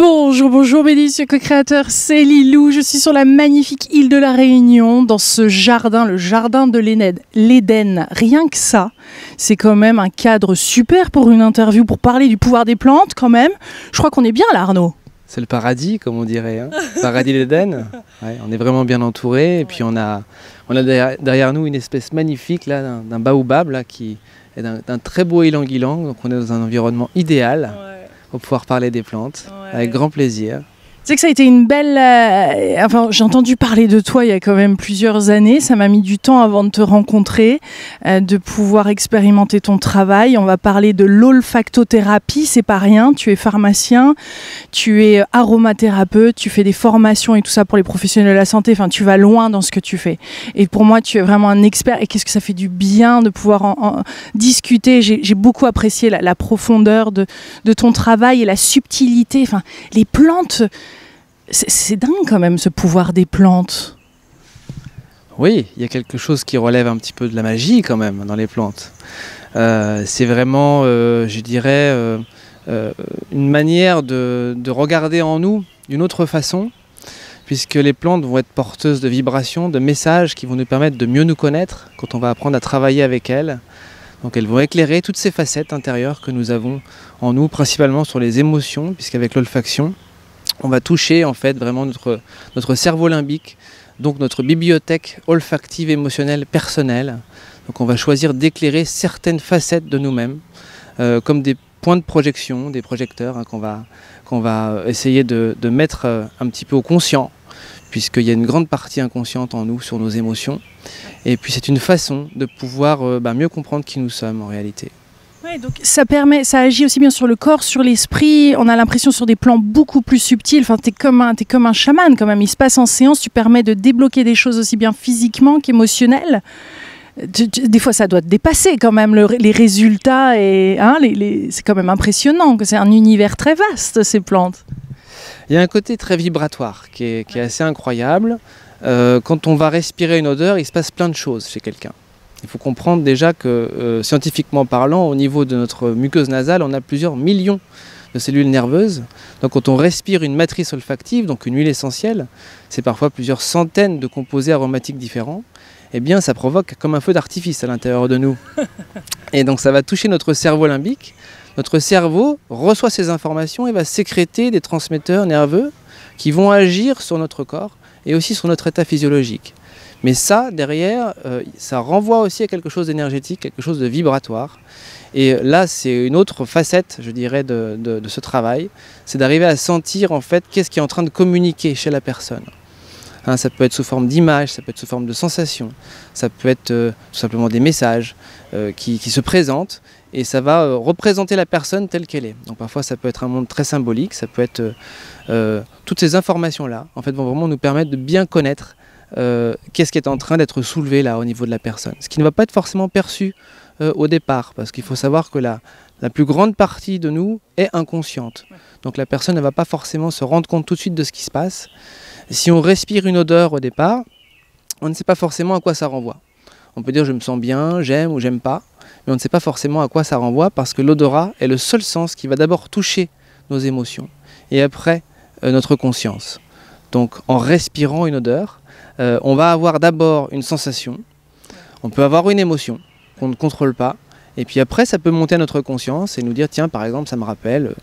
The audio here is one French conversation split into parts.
Bonjour, bonjour mes délicieux co-créateurs, c'est Lilou, je suis sur la magnifique île de la Réunion, dans ce jardin, le jardin de l'Éden. Rien que ça, c'est quand même un cadre super pour une interview, pour parler du pouvoir des plantes quand même. Je crois qu'on est bien là, Arnaud. C'est le paradis, comme on dirait, hein. Paradis l'Éden. Ouais, on est vraiment bien entouré, et puis on a derrière nous une espèce magnifique là, d'un baobab là, qui est d'un très beau ylang-ylang, donc on est dans un environnement idéal. Pour pouvoir parler des plantes, avec grand plaisir. Tu sais que ça a été une belle... Enfin, j'ai entendu parler de toi il y a quand même plusieurs années. Ça m'a mis du temps avant de te rencontrer, de pouvoir expérimenter ton travail. On va parler de l'olfactothérapie, c'est pas rien. Tu es pharmacien, tu es aromathérapeute, tu fais des formations et tout ça pour les professionnels de la santé. Enfin, tu vas loin dans ce que tu fais. Et pour moi, tu es vraiment un expert. Et qu'est-ce que ça fait du bien de pouvoir en discuter. J'ai beaucoup apprécié la profondeur de ton travail et la subtilité. Enfin, les plantes... C'est dingue quand même ce pouvoir des plantes. Oui, il y a quelque chose qui relève un petit peu de la magie quand même dans les plantes. C'est vraiment, je dirais, une manière de regarder en nous d'une autre façon, puisque les plantes vont être porteuses de vibrations, de messages qui vont nous permettre de mieux nous connaître quand on va apprendre à travailler avec elles. Donc elles vont éclairer toutes ces facettes intérieures que nous avons en nous, principalement sur les émotions, puisqu'avec l'olfaction, on va toucher en fait vraiment notre cerveau limbique, donc notre bibliothèque olfactive émotionnelle personnelle. Donc on va choisir d'éclairer certaines facettes de nous-mêmes, comme des points de projection, des projecteurs hein, qu'on va essayer de mettre un petit peu au conscient, puisqu'il y a une grande partie inconsciente en nous sur nos émotions. Et puis c'est une façon de pouvoir mieux comprendre qui nous sommes en réalité. Ouais, donc ça agit aussi bien sur le corps, sur l'esprit. On a l'impression sur des plans beaucoup plus subtils. Enfin, t'es comme un chaman quand même. Il se passe en séance, tu permets de débloquer des choses aussi bien physiquement qu'émotionnelles. Des fois, ça doit te dépasser quand même les résultats et hein, c'est quand même impressionnant. C'est un univers très vaste ces plantes. Il y a un côté très vibratoire qui est assez incroyable. Quand on va respirer une odeur, il se passe plein de choses chez quelqu'un. Il faut comprendre déjà que, scientifiquement parlant, au niveau de notre muqueuse nasale, on a plusieurs millions de cellules nerveuses. Donc quand on respire une matrice olfactive, donc une huile essentielle, c'est parfois plusieurs centaines de composés aromatiques différents, eh bien ça provoque comme un feu d'artifice à l'intérieur de nous. Et donc ça va toucher notre cerveau limbique. Notre cerveau reçoit ces informations et va sécréter des transmetteurs nerveux qui vont agir sur notre corps et aussi sur notre état physiologique. Mais ça, derrière, ça renvoie aussi à quelque chose d'énergétique, quelque chose de vibratoire. Et là, c'est une autre facette, je dirais, de ce travail. C'est d'arriver à sentir, en fait, qu'est-ce qui est en train de communiquer chez la personne. Hein, ça peut être sous forme d'images, ça peut être sous forme de sensations, ça peut être tout simplement des messages qui se présentent. Et ça va représenter la personne telle qu'elle est. Donc parfois, ça peut être un monde très symbolique, ça peut être... toutes ces informations-là, en fait, vont vraiment nous permettre de bien connaître qu'est-ce qui est en train d'être soulevé là au niveau de la personne. Ce qui ne va pas être forcément perçu au départ, parce qu'il faut savoir que la plus grande partie de nous est inconsciente. Donc la personne ne va pas forcément se rendre compte tout de suite de ce qui se passe. Si on respire une odeur au départ, on ne sait pas forcément à quoi ça renvoie. On peut dire je me sens bien, j'aime ou j'aime pas, mais on ne sait pas forcément à quoi ça renvoie parce que l'odorat est le seul sens qui va d'abord toucher nos émotions et après notre conscience. Donc en respirant une odeur, on va avoir d'abord une sensation, on peut avoir une émotion qu'on ne contrôle pas, et puis après ça peut monter à notre conscience et nous dire tiens par exemple ça me rappelle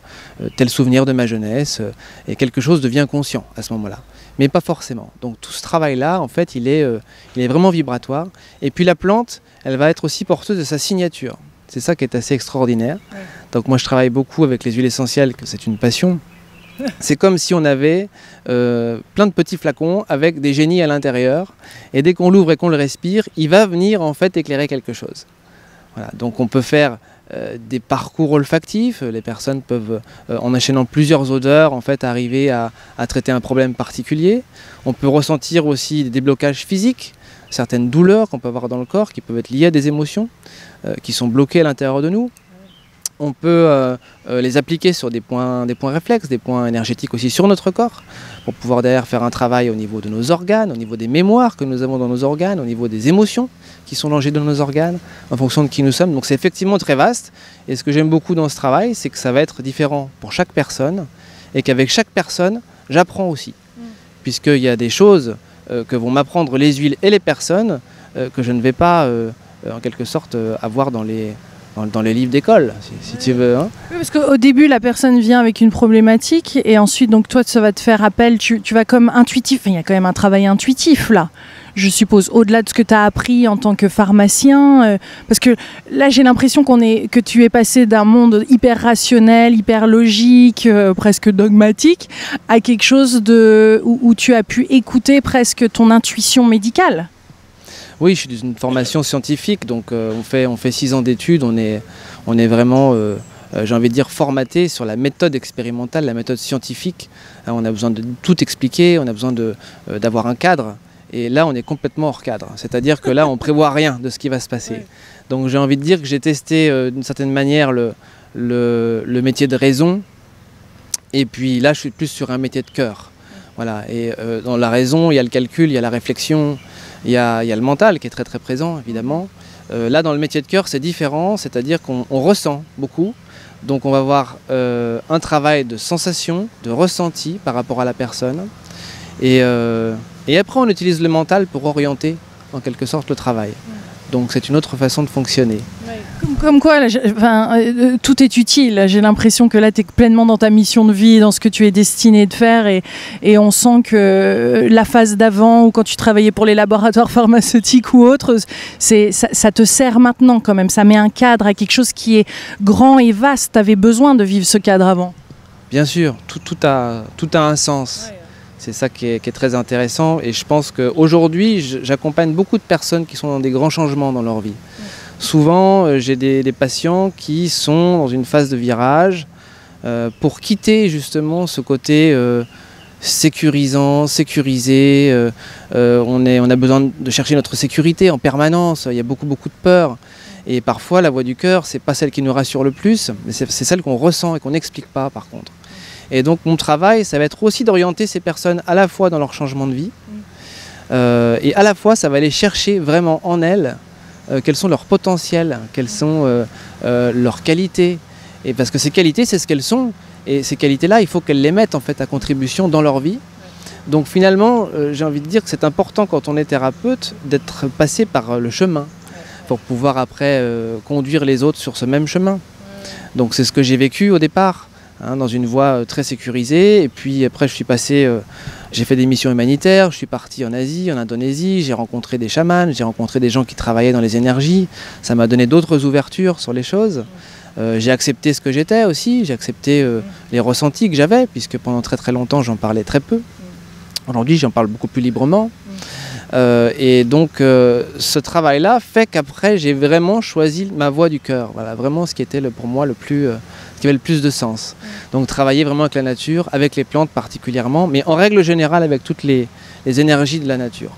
tel souvenir de ma jeunesse, et quelque chose devient conscient à ce moment-là. Mais pas forcément. Donc tout ce travail-là, en fait, il est vraiment vibratoire. Et puis la plante, elle va être aussi porteuse de sa signature. C'est ça qui est assez extraordinaire. Ouais. Donc moi je travaille beaucoup avec les huiles essentielles, que c'est une passion. C'est comme si on avait plein de petits flacons avec des génies à l'intérieur. Et dès qu'on l'ouvre et qu'on le respire, il va venir en fait éclairer quelque chose. Voilà. Donc on peut faire des parcours olfactifs. Les personnes peuvent, en enchaînant plusieurs odeurs, en fait, arriver à traiter un problème particulier. On peut ressentir aussi des déblocages physiques, certaines douleurs qu'on peut avoir dans le corps, qui peuvent être liées à des émotions, qui sont bloquées à l'intérieur de nous. On peut les appliquer sur des points réflexes, des points énergétiques aussi sur notre corps, pour pouvoir derrière faire un travail au niveau de nos organes, au niveau des mémoires que nous avons dans nos organes, au niveau des émotions qui sont logées dans nos organes, en fonction de qui nous sommes. Donc c'est effectivement très vaste. Et ce que j'aime beaucoup dans ce travail, c'est que ça va être différent pour chaque personne. et qu'avec chaque personne, j'apprends aussi. Puisqu'il y a des choses que vont m'apprendre les huiles et les personnes que je ne vais pas, en quelque sorte, avoir dans les livres d'école, si tu veux. Hein. Oui, parce qu'au début, la personne vient avec une problématique et ensuite, donc toi, ça va te faire appel, tu vas comme intuitif. Enfin, il y a quand même un travail intuitif là, je suppose, au-delà de ce que tu as appris en tant que pharmacien. Parce que là, j'ai l'impression que tu es passé d'un monde hyper rationnel, hyper logique, presque dogmatique, à quelque chose où tu as pu écouter presque ton intuition médicale. Oui, je suis d'une formation scientifique, donc on fait 6 ans d'études, on est vraiment, j'ai envie de dire, formaté sur la méthode expérimentale, la méthode scientifique. On a besoin de tout expliquer, on a besoin d'avoir un cadre, et là on est complètement hors cadre. C'est-à-dire que là on prévoit rien de ce qui va se passer. Donc j'ai envie de dire que j'ai testé d'une certaine manière le métier de raison, et puis là je suis plus sur un métier de cœur. Voilà. Et dans la raison, il y a le calcul, il y a la réflexion, il y a le mental qui est très très présent évidemment. Là dans le métier de cœur c'est différent, c'est-à-dire qu'on ressent beaucoup. Donc on va avoir un travail de sensation, de ressenti par rapport à la personne. Et après on utilise le mental pour orienter en quelque sorte le travail. Donc c'est une autre façon de fonctionner. Comme quoi, là, tout est utile. J'ai l'impression que là, tu es pleinement dans ta mission de vie, dans ce que tu es destiné de faire. Et on sent que la phase d'avant, ou quand tu travaillais pour les laboratoires pharmaceutiques ou autres, ça te sert maintenant quand même. Ça met un cadre à quelque chose qui est grand et vaste. Tu avais besoin de vivre ce cadre avant. Bien sûr, tout a un sens. C'est ça qui est très intéressant. Et je pense qu'aujourd'hui, j'accompagne beaucoup de personnes qui sont dans des grands changements dans leur vie. Souvent, j'ai des patients qui sont dans une phase de virage pour quitter justement ce côté sécurisant, sécurisé. On a besoin de chercher notre sécurité en permanence. Il y a beaucoup de peur. Et parfois, la voix du cœur, c'est pas celle qui nous rassure le plus, mais c'est celle qu'on ressent et qu'on n'explique pas par contre. Et donc mon travail, ça va être aussi d'orienter ces personnes à la fois dans leur changement de vie et à la fois, ça va aller chercher vraiment en elles quels sont leurs potentiels, quelles sont leurs qualités. Et parce que ces qualités, c'est ce qu'elles sont. Et ces qualités-là, il faut qu'elles les mettent en fait à contribution dans leur vie. Donc finalement, j'ai envie de dire que c'est important quand on est thérapeute d'être passé par le chemin pour pouvoir après conduire les autres sur ce même chemin. Donc c'est ce que j'ai vécu au départ, hein, dans une voie très sécurisée. Et puis après, je suis passé... j'ai fait des missions humanitaires, je suis parti en Asie, en Indonésie, j'ai rencontré des chamans, j'ai rencontré des gens qui travaillaient dans les énergies. Ça m'a donné d'autres ouvertures sur les choses. J'ai accepté ce que j'étais aussi, j'ai accepté les ressentis que j'avais, puisque pendant très longtemps j'en parlais très peu. Aujourd'hui j'en parle beaucoup plus librement. Et donc ce travail-là fait qu'après j'ai vraiment choisi ma voie du cœur. Voilà, vraiment ce qui était pour moi ce qui avait le plus de sens. Donc travailler vraiment avec la nature, avec les plantes particulièrement, mais en règle générale avec toutes les énergies de la nature.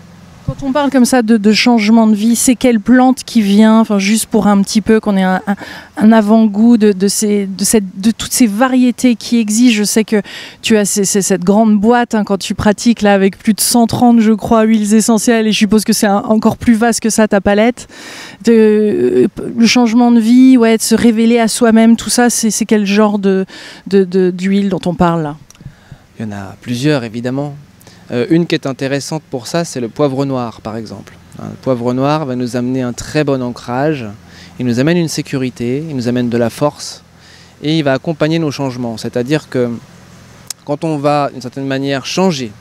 Quand on parle comme ça de changement de vie, c'est quelle plante qui vient, enfin, juste pour un petit peu qu'on ait un avant-goût de toutes ces variétés qui existent. Je sais que tu as cette grande boîte hein, quand tu pratiques là avec plus de 130 je crois huiles essentielles et je suppose que c'est encore plus vaste que ça ta palette. Le changement de vie, ouais, de se révéler à soi-même, tout ça, c'est quel genre d'huile dont on parle là? Il y en a plusieurs évidemment. Une qui est intéressante pour ça, c'est le poivre noir par exemple. Le poivre noir va nous amener un très bon ancrage, il nous amène une sécurité, il nous amène de la force et il va accompagner nos changements. C'est-à-dire que quand on va d'une certaine manière changer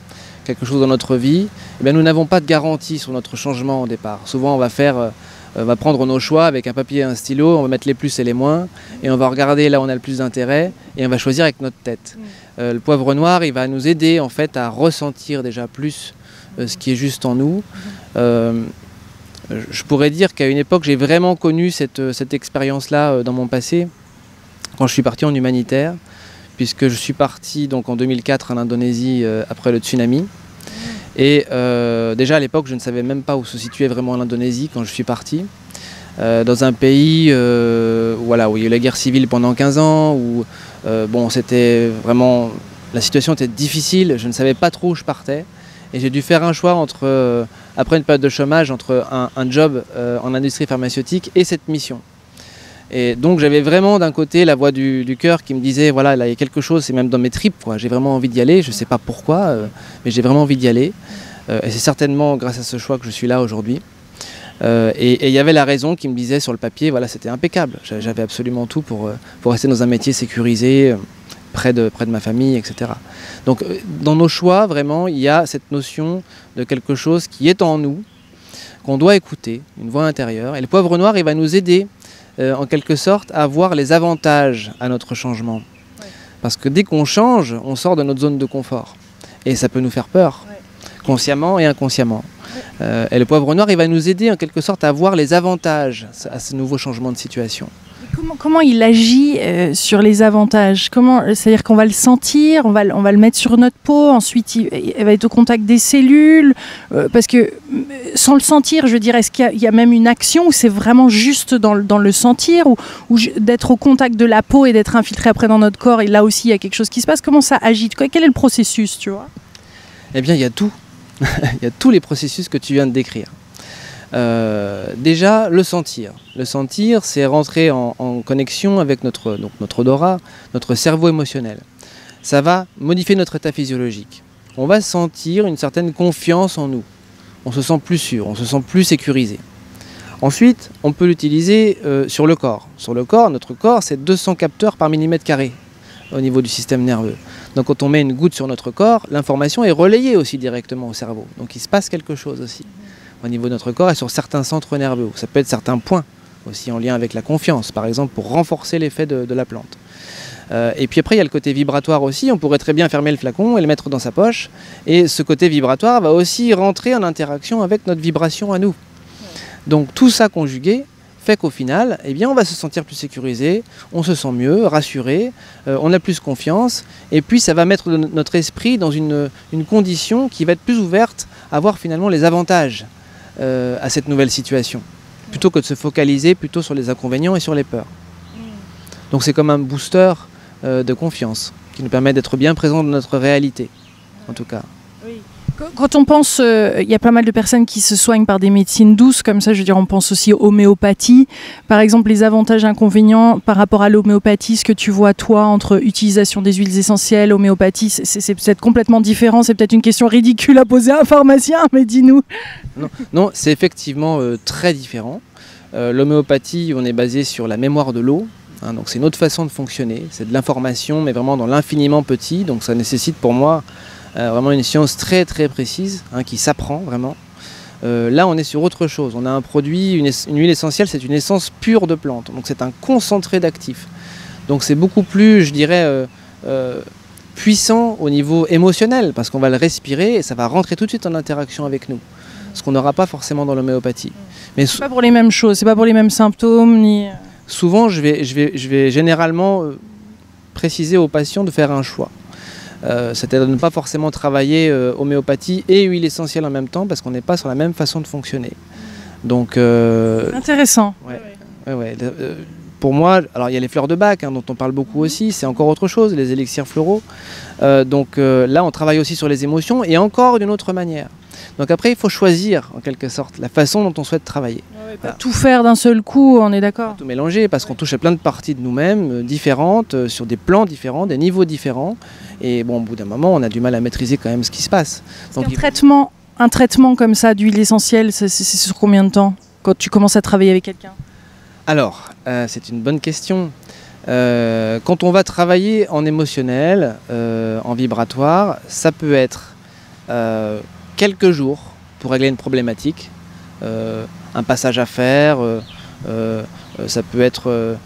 quelque chose dans notre vie, eh bien, nous n'avons pas de garantie sur notre changement au départ. Souvent on va prendre nos choix avec un papier et un stylo, on va mettre les plus et les moins et on va regarder là où on a le plus d'intérêt et on va choisir avec notre tête. Le poivre noir, il va nous aider en fait à ressentir déjà plus ce qui est juste en nous. Je pourrais dire qu'à une époque, j'ai vraiment connu cette expérience-là dans mon passé, quand je suis parti en humanitaire, puisque je suis parti donc en 2004 en Indonésie après le tsunami. Et déjà à l'époque, je ne savais même pas où se situait vraiment l'Indonésie quand je suis parti. Dans un pays voilà, où il y a eu la guerre civile pendant 15 ans, où bon, c'était vraiment, la situation était difficile, je ne savais pas trop où je partais. Et j'ai dû faire un choix après une période de chômage, entre un job en industrie pharmaceutique et cette mission. Et donc j'avais vraiment d'un côté la voix du cœur qui me disait voilà, là il y a quelque chose, c'est même dans mes tripes, quoi. J'ai vraiment envie d'y aller, je ne sais pas pourquoi, mais j'ai vraiment envie d'y aller. Et c'est certainement grâce à ce choix que je suis là aujourd'hui. Et il y avait la raison qui me disait sur le papier, voilà, c'était impeccable. J'avais absolument tout pour rester dans un métier sécurisé, près de ma famille, etc. Donc dans nos choix, vraiment, il y a cette notion de quelque chose qui est en nous, qu'on doit écouter, une voix intérieure. Et le poivre noir, il va nous aider en quelque sorte à voir les avantages à notre changement. Ouais. Parce que dès qu'on change, on sort de notre zone de confort. Et ça peut nous faire peur, ouais, consciemment et inconsciemment. Ouais. Et le poivre noir, il va nous aider en quelque sorte à voir les avantages à ce nouveau changement de situation. Comment il agit sur les avantages? C'est-à-dire qu'on va le sentir, on va le mettre sur notre peau, ensuite il va être au contact des cellules, parce que sans le sentir, je veux dire, est-ce qu'il y a même une action ou c'est vraiment juste dans le sentir, ou d'être au contact de la peau et d'être infiltré après dans notre corps, et là aussi il y a quelque chose qui se passe? Comment ça agit? Quel est le processus, tu vois? Eh bien, il y a tout. Il y a tous les processus que tu viens de décrire. Déjà, le sentir. Le sentir, c'est rentrer en connexion avec notre odorat, notre cerveau émotionnel. Ça va modifier notre état physiologique. On va sentir une certaine confiance en nous. On se sent plus sûr, on se sent plus sécurisé. Ensuite, on peut l'utiliser sur le corps. Sur le corps, notre corps, c'est 200 capteurs par millimètre carré au niveau du système nerveux. Donc quand on met une goutte sur notre corps, l'information est relayée aussi directement au cerveau. Donc il se passe quelque chose aussi au niveau de notre corps et sur certains centres nerveux. Ça peut être certains points aussi en lien avec la confiance, par exemple pour renforcer l'effet de la plante. Et puis après il y a le côté vibratoire aussi, on pourrait très bien fermer le flacon et le mettre dans sa poche, et ce côté vibratoire va aussi rentrer en interaction avec notre vibration à nous. Donc tout ça conjugué fait qu'au final, eh bien, on va se sentir plus sécurisé, on se sent mieux, rassuré, on a plus confiance, et puis ça va mettre notre esprit dans une condition qui va être plus ouverte à voir finalement les avantages à cette nouvelle situation, plutôt que de se focaliser plutôt sur les inconvénients et sur les peurs. Donc c'est comme un booster de confiance qui nous permet d'être bien présents dans notre réalité, en tout cas. Oui. Quand on pense, y a pas mal de personnes qui se soignent par des médecines douces, comme ça, je veux dire, on pense aussi homéopathie. Par exemple, les avantages et inconvénients par rapport à l'homéopathie, ce que tu vois, toi, entre utilisation des huiles essentielles, homéopathie, c'est peut-être complètement différent, c'est peut-être une question ridicule à poser à un pharmacien, mais dis-nous. Non, c'est effectivement très différent. L'homéopathie, on est basé sur la mémoire de l'eau. Hein, donc c'est une autre façon de fonctionner, c'est de l'information, mais vraiment dans l'infiniment petit, donc ça nécessite pour moi vraiment une science très très précise, hein, qui s'apprend vraiment. Là on est sur autre chose, on a un produit, une huile essentielle, c'est une essence pure de plante, donc c'est un concentré d'actifs. Donc c'est beaucoup plus, je dirais, puissant au niveau émotionnel, parce qu'on va le respirer et ça va rentrer tout de suite en interaction avec nous, ce qu'on n'aura pas forcément dans l'homéopathie. Mais c'est pas pour les mêmes choses, c'est pas pour les mêmes symptômes, ni... Souvent, je vais généralement préciser aux patients de faire un choix. C'est-à-dire de ne pas forcément travailler homéopathie et huile essentielle en même temps, parce qu'on n'est pas sur la même façon de fonctionner. Donc, intéressant. Ouais. Pour moi, alors il y a les fleurs de bac, hein, dont on parle beaucoup aussi, c'est encore autre chose, les élixirs floraux. Donc là, on travaille aussi sur les émotions et encore d'une autre manière. Donc après, il faut choisir, en quelque sorte, la façon dont on souhaite travailler. Pas tout faire d'un seul coup, on est d'accord. Tout mélanger, parce qu'on touche à plein de parties de nous-mêmes, différentes, sur des plans différents, des niveaux différents. Et bon, au bout d'un moment, on a du mal à maîtriser quand même ce qui se passe. Donc, un traitement comme ça d'huile essentielle, c'est sur combien de temps, quand tu commences à travailler avec quelqu'un? Alors, c'est une bonne question. Quand on va travailler en émotionnel, en vibratoire, ça peut être quelques jours pour régler une problématique, un passage à faire, ça peut être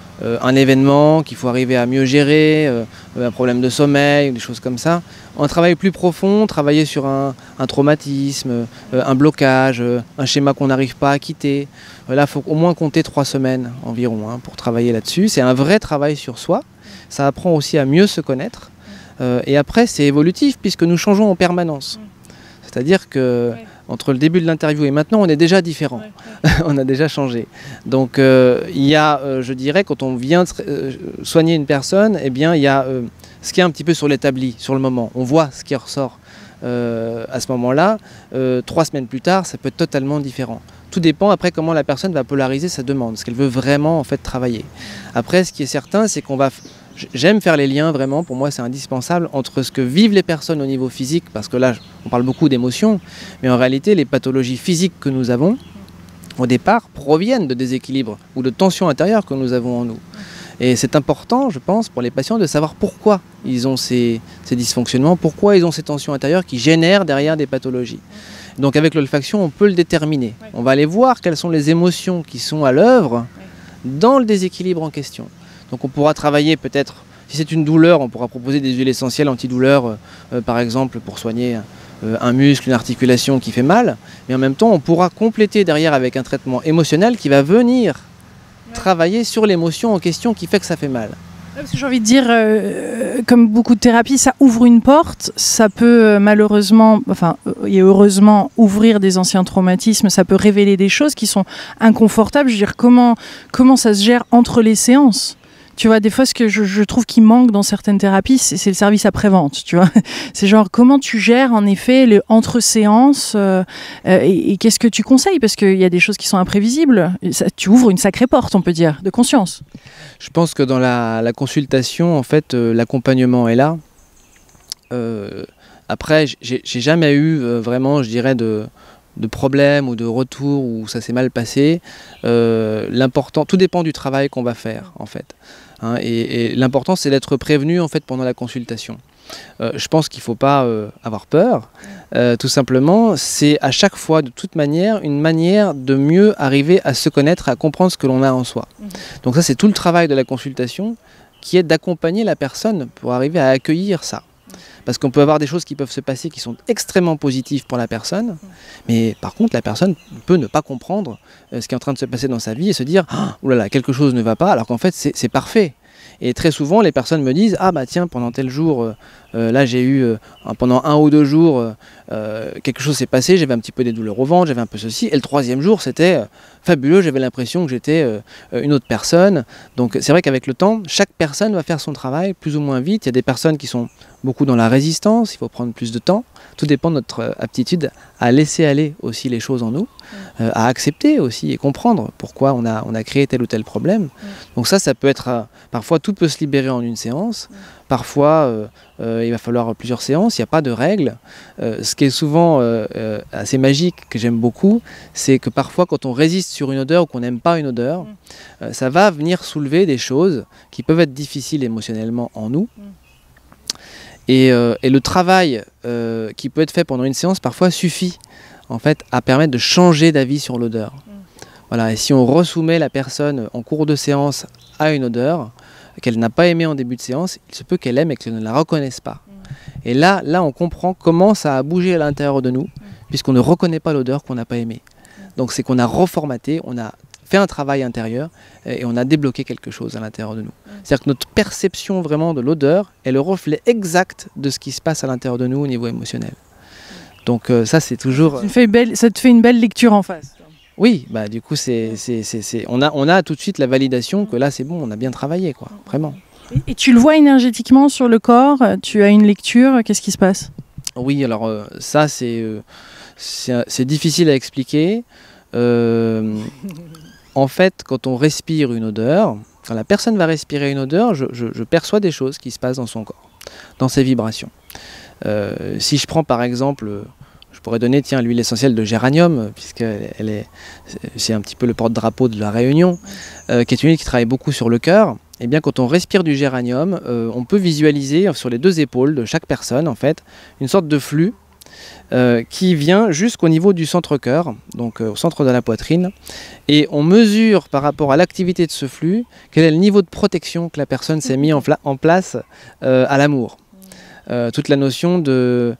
un événement qu'il faut arriver à mieux gérer, un problème de sommeil, des choses comme ça. Un travail plus profond, travailler sur un traumatisme, un blocage, un schéma qu'on n'arrive pas à quitter. Là, il faut au moins compter 3 semaines environ, hein, pour travailler là-dessus. C'est un vrai travail sur soi. Ça apprend aussi à mieux se connaître. Et après, c'est évolutif puisque nous changeons en permanence. C'est-à-dire que entre le début de l'interview et maintenant, on est déjà différent. On a déjà changé. Donc, il y a, je dirais, quand on vient soigner une personne, eh bien, il y a ce qui est un petit peu sur l'établi, sur le moment. On voit ce qui ressort à ce moment-là. 3 semaines plus tard, ça peut être totalement différent. Tout dépend après comment la personne va polariser sa demande, ce qu'elle veut vraiment en fait travailler. Après, ce qui est certain, c'est qu'on va... J'aime faire les liens vraiment, pour moi c'est indispensable, entre ce que vivent les personnes au niveau physique, parce que là on parle beaucoup d'émotions, mais en réalité les pathologies physiques que nous avons, au départ, proviennent de déséquilibres ou de tensions intérieures que nous avons en nous. Et c'est important, je pense, pour les patients de savoir pourquoi ils ont ces dysfonctionnements, pourquoi ils ont ces tensions intérieures qui génèrent derrière des pathologies. Donc avec l'olfaction, on peut le déterminer. On va aller voir quelles sont les émotions qui sont à l'œuvre dans le déséquilibre en question. Donc on pourra travailler peut-être, si c'est une douleur, on pourra proposer des huiles essentielles antidouleurs, par exemple pour soigner un muscle, une articulation qui fait mal. Mais en même temps, on pourra compléter derrière avec un traitement émotionnel qui va venir travailler sur l'émotion en question qui fait que ça fait mal. Parce que j'ai envie de dire, comme beaucoup de thérapies, ça ouvre une porte, ça peut malheureusement, enfin et heureusement, ouvrir des anciens traumatismes, ça peut révéler des choses qui sont inconfortables. Je veux dire, comment ça se gère entre les séances ? Tu vois, des fois, ce que je trouve qui manque dans certaines thérapies, c'est le service après-vente, tu vois. C'est genre, comment tu gères, en effet, le entre-séances et qu'est-ce que tu conseilles ? Parce qu'il y a des choses qui sont imprévisibles. Tu ouvres une sacrée porte, on peut dire, de conscience. Je pense que dans la consultation, en fait, l'accompagnement est là. Après, j'ai jamais eu vraiment, je dirais, de problèmes ou de retours où ça s'est mal passé. L'important, tout dépend du travail qu'on va faire, en fait. Hein, et l'important, c'est d'être prévenu en fait pendant la consultation. Je pense qu'il ne faut pas avoir peur. Tout simplement, c'est à chaque fois, de toute manière, une manière de mieux arriver à se connaître, à comprendre ce que l'on a en soi. Donc ça, c'est tout le travail de la consultation, qui est d'accompagner la personne pour arriver à accueillir ça. Parce qu'on peut avoir des choses qui peuvent se passer qui sont extrêmement positives pour la personne, mais par contre la personne peut ne pas comprendre ce qui est en train de se passer dans sa vie et se dire « Oh là là, quelque chose ne va pas », alors qu'en fait c'est parfait. Et très souvent les personnes me disent « Ah bah tiens, pendant tel jour, là j'ai eu, pendant 1 ou 2 jours, quelque chose s'est passé, j'avais un petit peu des douleurs au ventre, j'avais un peu ceci, et le 3e jour c'était fabuleux, j'avais l'impression que j'étais une autre personne ». Donc c'est vrai qu'avec le temps, chaque personne va faire son travail plus ou moins vite. Il y a des personnes qui sont beaucoup dans la résistance, il faut prendre plus de temps. Tout dépend de notre aptitude à laisser aller aussi les choses en nous, à accepter aussi et comprendre pourquoi on a créé tel ou tel problème. Donc ça peut être, parfois tout peut se libérer en une séance, parfois il va falloir plusieurs séances, il n'y a pas de règle. Ce qui est souvent assez magique, que j'aime beaucoup, c'est que parfois quand on résiste sur une odeur ou qu'on n'aime pas une odeur, ça va venir soulever des choses qui peuvent être difficiles émotionnellement en nous. Et le travail qui peut être fait pendant une séance parfois suffit en fait à permettre de changer d'avis sur l'odeur. Voilà, et si on resoumet la personne en cours de séance à une odeur qu'elle n'a pas aimée en début de séance, il se peut qu'elle aime et qu'elle ne la reconnaisse pas. Et là on comprend comment ça a bougé à l'intérieur de nous, puisqu'on ne reconnaît pas l'odeur qu'on n'a pas aimée. Donc c'est qu'on a reformaté, on a fait un travail intérieur et on a débloqué quelque chose à l'intérieur de nous. C'est-à-dire que notre perception vraiment de l'odeur est le reflet exact de ce qui se passe à l'intérieur de nous au niveau émotionnel. Donc ça c'est toujours... Ça te fait une belle lecture en face. Oui, bah du coup on a tout de suite la validation que là c'est bon, on a bien travaillé quoi, vraiment. Et tu le vois énergétiquement sur le corps, tu as une lecture, qu'est-ce qui se passe? Oui, alors ça c'est difficile à expliquer. En fait, quand on respire une odeur, quand la personne va respirer une odeur, je perçois des choses qui se passent dans son corps, dans ses vibrations. Si je prends par exemple, je pourrais donner l'huile essentielle de géranium, puisque c'est un petit peu le porte-drapeau de la Réunion, qui est une huile qui travaille beaucoup sur le cœur. Et bien quand on respire du géranium, on peut visualiser sur les 2 épaules de chaque personne en fait une sorte de flux qui vient jusqu'au niveau du centre-cœur, donc au centre de la poitrine, et on mesure par rapport à l'activité de ce flux quel est le niveau de protection que la personne s'est mis en place à l'amour. Toute la notion de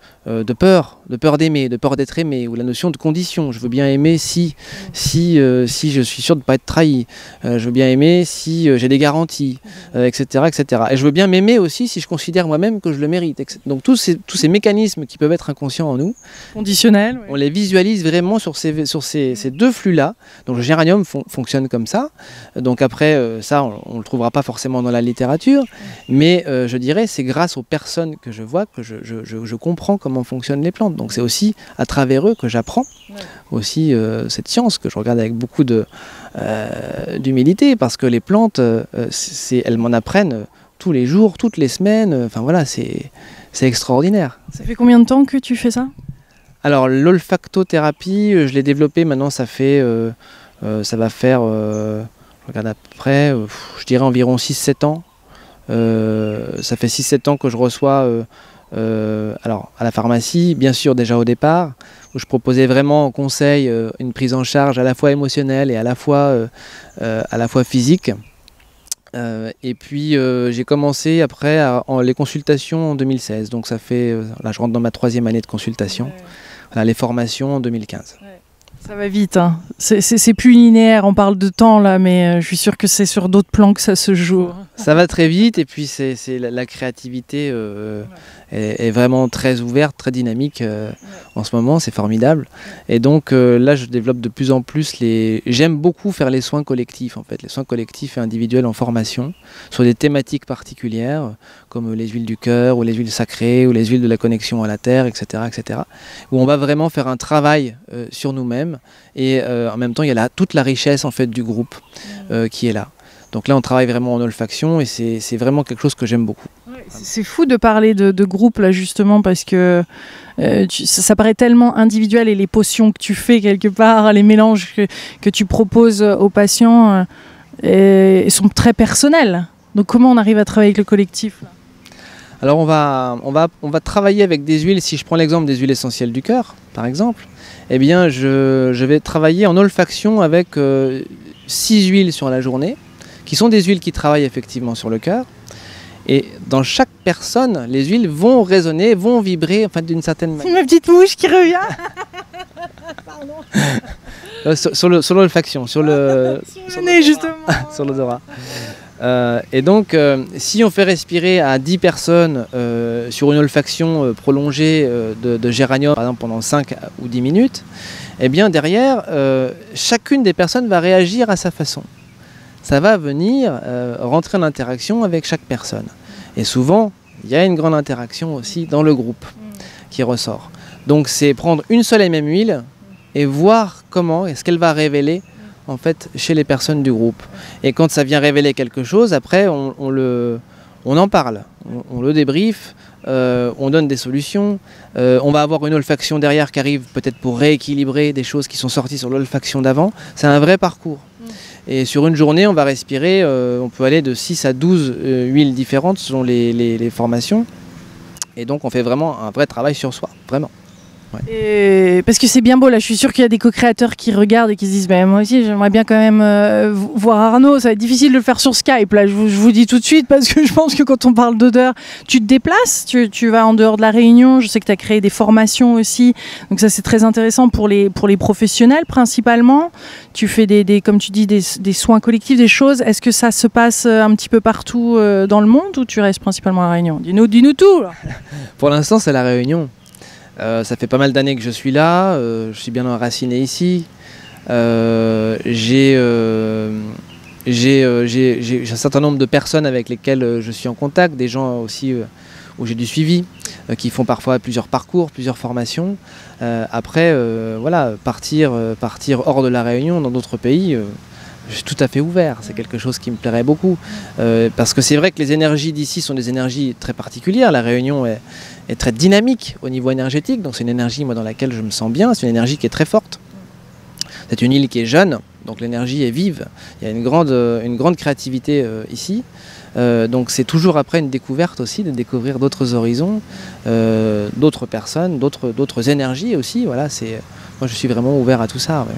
peur d'aimer, de peur d'être aimé, ou la notion de condition. Je veux bien aimer si je suis sûr de ne pas être trahi. Je veux bien aimer si j'ai des garanties, etc., etc. Et je veux bien m'aimer aussi si je considère moi-même que je le mérite. Etc. Donc tous ces mécanismes qui peuvent être inconscients en nous, conditionnels, on les visualise vraiment sur ces 2 flux-là. Donc le géranium fonctionne comme ça. Donc après, ça, on ne le trouvera pas forcément dans la littérature, mais je dirais c'est grâce aux personnes que je vois, que je comprends comment fonctionnent les plantes. Donc c'est aussi à travers eux que j'apprends aussi cette science, que je regarde avec beaucoup d'humilité, parce que les plantes, elles m'en apprennent tous les jours, toutes les semaines. Enfin voilà, c'est extraordinaire. Ça fait combien de temps que tu fais ça? Alors l'olfactothérapie, je l'ai développée maintenant, ça va faire, je regarde à peu près, je dirais environ 6-7 ans. Ça fait 6-7 ans que je reçois alors à la pharmacie, bien sûr déjà au départ, où je proposais vraiment en conseil une prise en charge à la fois émotionnelle et à la fois physique. Et puis j'ai commencé après les consultations en 2016, donc ça fait, là je rentre dans ma 3e année de consultation, voilà, les formations en 2015. Ça va vite, hein. C'est plus linéaire, on parle de temps là, mais je suis sûre que c'est sur d'autres plans que ça se joue. Ça va très vite, et puis la créativité est vraiment très ouverte, très dynamique en ce moment, c'est formidable. Et donc là je développe de plus en plus j'aime beaucoup faire les soins collectifs en fait, les soins collectifs et individuels en formation, sur des thématiques particulières, comme les huiles du cœur, ou les huiles sacrées, ou les huiles de la connexion à la terre, etc. etc. où on va vraiment faire un travail sur nous-mêmes, et en même temps il y a toute la richesse en fait du groupe qui est là. Donc là on travaille vraiment en olfaction, et c'est vraiment quelque chose que j'aime beaucoup. C'est fou de parler de groupe là justement, parce que ça paraît tellement individuel, et les potions que tu fais quelque part, les mélanges que tu proposes aux patients sont très personnels. Donc comment on arrive à travailler avec le collectif là? Alors on va travailler avec des huiles. Si je prends l'exemple des huiles essentielles du cœur par exemple, eh bien je vais travailler en olfaction avec 6 huiles sur la journée, qui sont des huiles qui travaillent effectivement sur le cœur. Et dans chaque personne, les huiles vont résonner, vont vibrer, enfin, d'une certaine manière. C'est ma petite mouche qui revient. sur l'olfaction, sur le nez justement. sur l'odorat. Et donc, si on fait respirer à 10 personnes sur une olfaction prolongée de géranium, par exemple pendant 5 ou 10 minutes, eh bien derrière, chacune des personnes va réagir à sa façon. Ça va venir rentrer en interaction avec chaque personne. Et souvent, il y a une grande interaction aussi dans le groupe qui ressort. Donc c'est prendre une seule et même huile et voir comment est-ce qu'elle va révéler en fait chez les personnes du groupe. Et quand ça vient révéler quelque chose, après on en parle, on le débriefe, on donne des solutions, on va avoir une olfaction derrière qui arrive peut-être pour rééquilibrer des choses qui sont sorties sur l'olfaction d'avant. C'est un vrai parcours. Et sur une journée, on va respirer, on peut aller de 6 à 12 huiles différentes selon les formations. Et donc on fait vraiment un vrai travail sur soi, vraiment. Ouais. Et parce que c'est bien beau, là je suis sûre qu'il y a des co-créateurs qui regardent et qui se disent bah, moi aussi j'aimerais bien quand même voir Arnaud, ça va être difficile de le faire sur Skype là, je vous dis tout de suite, parce que je pense que quand on parle d'odeur, tu te déplaces, tu vas en dehors de la Réunion, je sais que tu as créé des formations aussi, donc ça c'est très intéressant pour les professionnels principalement, tu fais comme tu dis des soins collectifs, des choses, est-ce que ça se passe un petit peu partout dans le monde, ou tu restes principalement à la Réunion? Dis-nous tout là. Pour l'instant c'est la Réunion. Ça fait pas mal d'années que je suis là, je suis bien enraciné ici. J'ai un certain nombre de personnes avec lesquelles je suis en contact, des gens aussi où j'ai du suivi, qui font parfois plusieurs parcours, plusieurs formations. Après, voilà, partir hors de la Réunion, dans d'autres pays, je suis tout à fait ouvert, c'est quelque chose qui me plairait beaucoup. Parce que c'est vrai que les énergies d'ici sont des énergies très particulières. La Réunion est très dynamique au niveau énergétique, donc c'est une énergie moi, dans laquelle je me sens bien, c'est une énergie qui est très forte. C'est une île qui est jeune, donc l'énergie est vive, il y a une grande créativité ici. Donc c'est toujours après une découverte aussi, de découvrir d'autres horizons, d'autres personnes, d'autres énergies aussi. Voilà, moi je suis vraiment ouvert à tout ça. Ouais.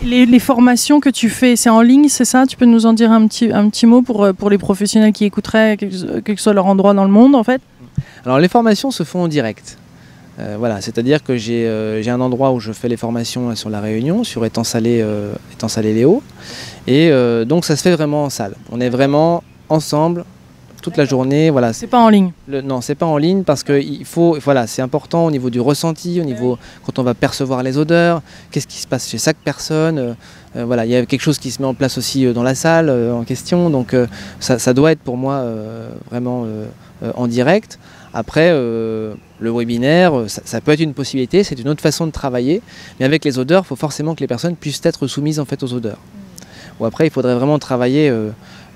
Les formations que tu fais, c'est en ligne, c'est ça? Tu peux nous en dire un petit mot pour les professionnels qui écouteraient, quel que soit leur endroit dans le monde en fait? Alors les formations se font en direct. Voilà, c'est-à-dire que j'ai un endroit où je fais les formations sur la Réunion, sur Étang Salé Léo. Et donc ça se fait vraiment en salle. On est vraiment ensemble toute la journée. Voilà. C'est pas en ligne? Non, c'est pas en ligne parce que voilà, c'est important au niveau du ressenti, au niveau quand on va percevoir les odeurs, qu'est-ce qui se passe chez chaque personne. Voilà, il y a quelque chose qui se met en place aussi dans la salle en question. Donc ça doit être pour moi vraiment en direct. Après, le webinaire, ça peut être une possibilité, c'est une autre façon de travailler, mais avec les odeurs, il faut forcément que les personnes puissent être soumises en fait aux odeurs. Ou après, il faudrait vraiment travailler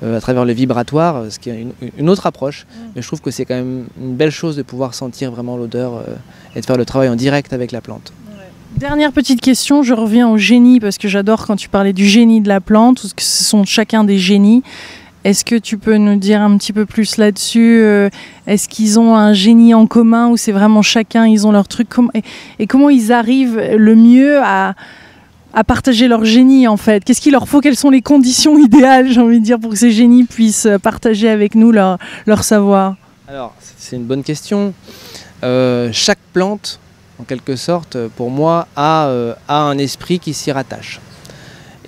à travers le vibratoire, ce qui est une autre approche, mais je trouve que c'est quand même une belle chose de pouvoir sentir vraiment l'odeur et de faire le travail en direct avec la plante. Dernière petite question, je reviens au génie, parce que j'adore quand tu parlais du génie de la plante, parce que ce sont chacun des génies. Est-ce que tu peux nous dire un petit peu plus là-dessus? Est-ce qu'ils ont un génie en commun ou c'est vraiment chacun, ils ont leur truc? Et comment ils arrivent le mieux à partager leur génie en fait? Qu'est-ce qu'il leur faut? Quelles sont les conditions idéales, j'ai envie de dire, pour que ces génies puissent partager avec nous leur savoir? Alors, c'est une bonne question. Chaque plante, en quelque sorte, pour moi, a un esprit qui s'y rattache.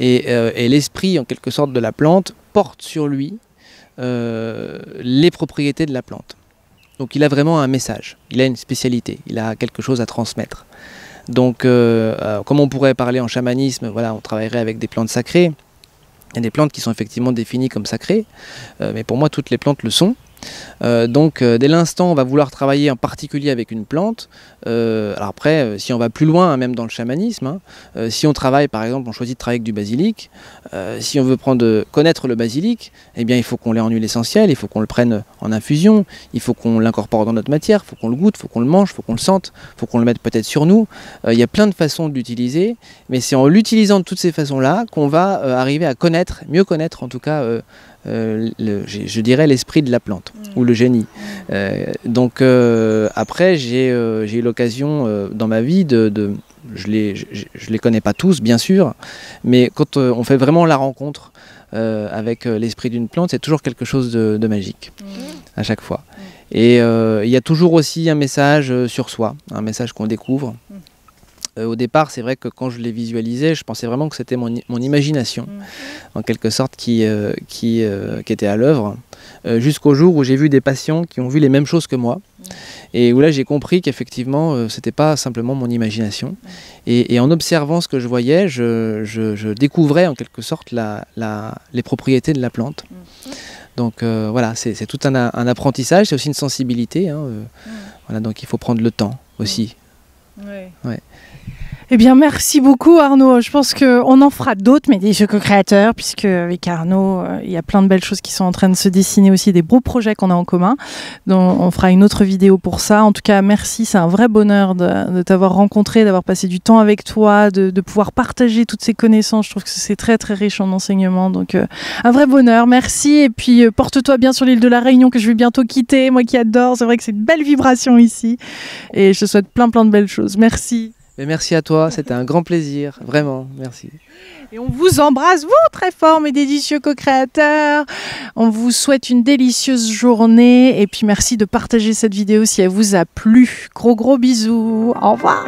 Et l'esprit, en quelque sorte, de la plante porte sur lui les propriétés de la plante. Donc il a vraiment un message, il a une spécialité, il a quelque chose à transmettre. Donc comme on pourrait parler en chamanisme, voilà, on travaillerait avec des plantes sacrées. Il y a des plantes qui sont effectivement définies comme sacrées, mais pour moi toutes les plantes le sont. Donc dès l'instant on va vouloir travailler en particulier avec une plante, alors après si on va plus loin, hein, même dans le chamanisme, hein, si on travaille par exemple, on choisit de travailler avec du basilic, si on veut connaître le basilic, eh bien il faut qu'on l'ait en huile essentielle, il faut qu'on le prenne en infusion, il faut qu'on l'incorpore dans notre matière, il faut qu'on le goûte, il faut qu'on le mange, il faut qu'on le sente, il faut qu'on le mette peut-être sur nous. Il y a plein de façons de l'utiliser, mais c'est en l'utilisant de toutes ces façons-là qu'on va arriver à connaître, mieux connaître en tout cas je dirais l'esprit de la plante ou le génie. Donc après j'ai eu l'occasion dans ma vie je les connais pas tous bien sûr, mais quand on fait vraiment la rencontre avec l'esprit d'une plante, c'est toujours quelque chose de magique à chaque fois. Et il y a toujours aussi un message sur soi, un message qu'on découvre. Au départ, c'est vrai que quand je les visualisais, je pensais vraiment que c'était mon imagination, en quelque sorte, qui était à l'œuvre, jusqu'au jour où j'ai vu des patients qui ont vu les mêmes choses que moi, et où là j'ai compris qu'effectivement, c'était pas simplement mon imagination. Et en observant ce que je voyais, je découvrais en quelque sorte les propriétés de la plante. Donc voilà, c'est tout un apprentissage, c'est aussi une sensibilité. Hein, voilà, donc il faut prendre le temps aussi. Ouais. Eh bien, merci beaucoup Arnaud. Je pense qu'on en fera d'autres, mais des jeux co-créateurs, puisque avec Arnaud, il y a plein de belles choses qui sont en train de se dessiner aussi, des beaux projets qu'on a en commun. Donc, on fera une autre vidéo pour ça. En tout cas, merci. C'est un vrai bonheur de t'avoir rencontré, d'avoir passé du temps avec toi, de pouvoir partager toutes ces connaissances. Je trouve que c'est très, très riche en enseignement. Donc, un vrai bonheur. Merci. Et puis, porte-toi bien sur l'île de la Réunion, que je vais bientôt quitter. Moi qui adore. C'est vrai que c'est une belle vibration ici. Et je te souhaite plein, plein de belles choses. Merci. Mais merci à toi, c'était un grand plaisir, vraiment, merci. Et on vous embrasse, vous, très fort, mes délicieux co-créateurs. On vous souhaite une délicieuse journée et puis merci de partager cette vidéo si elle vous a plu. Gros bisous, au revoir.